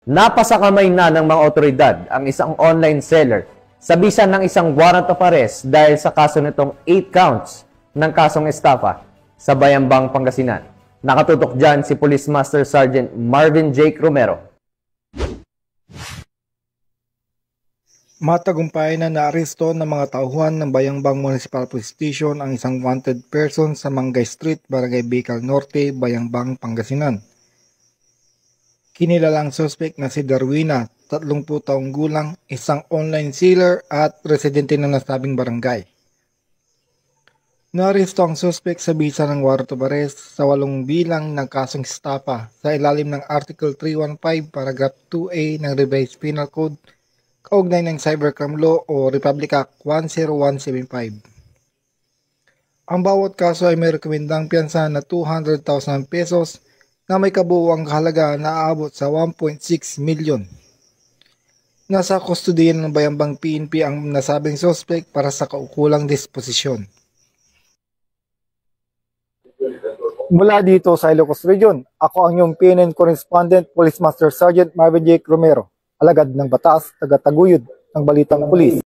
Napasakamay na ng mga otoridad ang isang online seller sa bisa ng isang warrant of arrest dahil sa kaso nitong 8 counts ng kasong estafa sa Bayambang, Pangasinan. Nakatutok dyan si Police Master Sergeant Marvin Jake Romero. Matagumpay na naaresto ng mga tauhan ng Bayambang Municipal Police Station ang isang wanted person sa Mangay Street, Barangay Bicol Norte, Bayambang, Pangasinan. Kinilalang suspect na si Darwina, 30 taong gulang, isang online seller at residente ng nasabing barangay. Naaresto ang suspect sa bisa ng warrant of arrest sa 8 bilang ng kasong estafa sa ilalim ng Article 315 Paragraph 2A ng Revised Penal Code kaugnay ng Cybercrime Law o Republic Act 10175. Ang bawat kaso ay may rekomendang piyansa na 200,000 pesos na may kabuuang kahalaga na aabot sa 1.6 milyon. Nasa kustodiyan ng Bayambang PNP ang nasabing suspect para sa kaukulang disposisyon. Mula dito sa Ilocos Region, ako ang iyong PNN Correspondent, Police Master Sergeant Marvin Jake Romero, alagad ng batas, taga-taguyod ng Balitang Pulis.